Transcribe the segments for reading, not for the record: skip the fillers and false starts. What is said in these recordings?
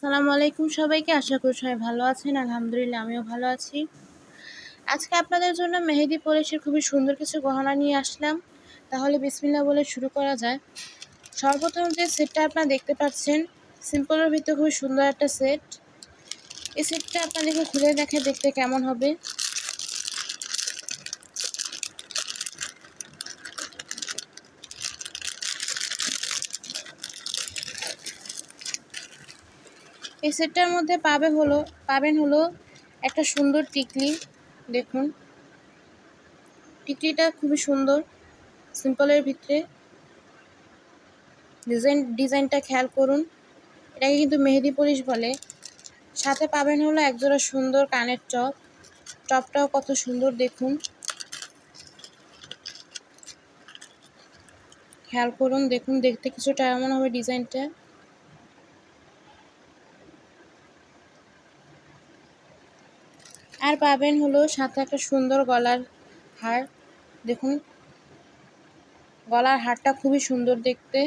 আসসালামু আলাইকুম সবাইকে। আশা করি সবাই ভালো আছেন। আলহামদুলিল্লাহ আমিও ভালো আছি। আজকে আপনাদের জন্য মেহেদি পলিশের খুবই সুন্দর কিছু গহনা নিয়ে আসলাম। তাহলে বিসমিল্লাহ বলে শুরু করা যায়। সর্বপ্রথম যে সেটটা আপনারা দেখতে পাচ্ছেন, সিম্পলের ভিতরে খুবই সুন্দর একটা সেট। এই সেটটা আপনাদেরকে খুলে দেখে দেখতে কেমন হবে। এই সেটটার মধ্যে পাবেন হলো একটা সুন্দর টিকলি। দেখুন টিকলিটা খুবই সুন্দর, সিম্পলের ভিতরে ডিজাইনটা খেয়াল করুন। এটাকে কিন্তু মেহেদি পলিশ বলে। সাথে পাবেন হলো একজোড়া সুন্দর কানের টপটাও কত সুন্দর দেখুন, খেয়াল করুন। দেখুন দেখতে কিছুটা এমন হবে ডিজাইনটা। আর পাবেন হলো সাথে একটা সুন্দর গলার হার। দেখুন গলার হারটা খুবই সুন্দর দেখতে,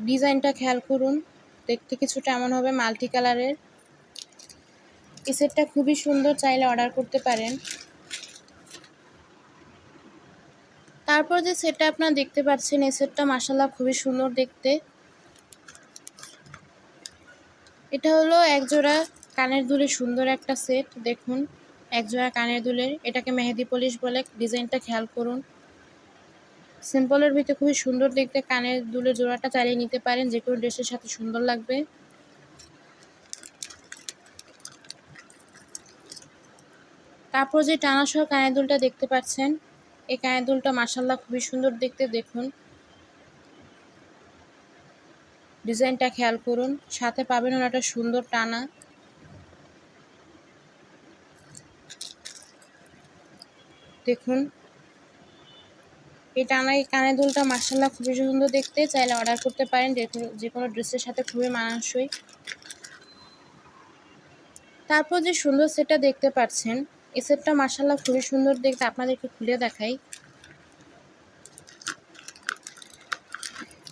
ডিজাইনটা খেয়াল করুন। দেখতে কিছুটা এমন হবে মাল্টি কালারের। এই সেটটা খুবই সুন্দর, চাইলে অর্ডার করতে পারেন। তারপর যে সেটটা আপনারা দেখতে পাচ্ছেন, এই সেটটা মাশাআল্লাহ খুবই সুন্দর দেখতে। এটা হলো একজোড়া কানের দুলের সুন্দর একটা সেট। দেখুন একজোড়া কানের দুলের, এটাকে মেহেদি পলিশ বলে। ডিজাইনটা খেয়াল করুন, সিম্পলের ভিতরে খুবই সুন্দর দেখতে। কানের দুলের জোড়াটা চালিয়ে নিতে পারেন, যে কোনো ড্রেসের সাথে সুন্দর লাগবে। তারপর যে টানা সহ কানের দুলটা দেখতে পাচ্ছেন, এই কানের দুলটা মাশাআল্লাহ খুবই সুন্দর দেখতে। দেখুন ডিজাইনটা খেয়াল করুন। সাথে পাবেন হলো একটা সুন্দর টানা। দেখুন এই টানা এই কানের দুলটা মাশাআল্লাহ খুবই সুন্দর দেখতে, চাইলে অর্ডার করতে পারেন। যে কোনো ড্রেসের সাথে খুবই মানানসই। তারপর যে সুন্দর সেটটা দেখতে পাচ্ছেন, এই সেটটা মাশাআল্লাহ খুবই সুন্দর দেখতে। আপনাদেরকে খুলে দেখাই।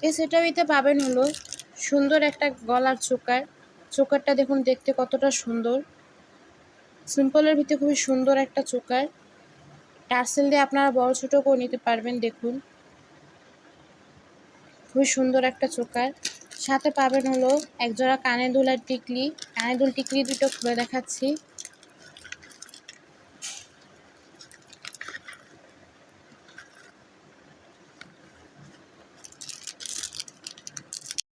এই সেটটাতে পাবেন হলো সুন্দর একটা গলার চোকারটা দেখুন দেখতে কতটা সুন্দর। সিম্পলের ভিতরে খুবই সুন্দর একটা চোকার। টার্সেল দিয়ে আপনারা বড় ছোট করে নিতে পারবেন। দেখুন খুবই সুন্দর একটা চোকার। সাথে পাবেন হলো একজোড়া কানের দুল আর টিকলি। কানের দুল টিকলি দুটো খুলে দেখাচ্ছি।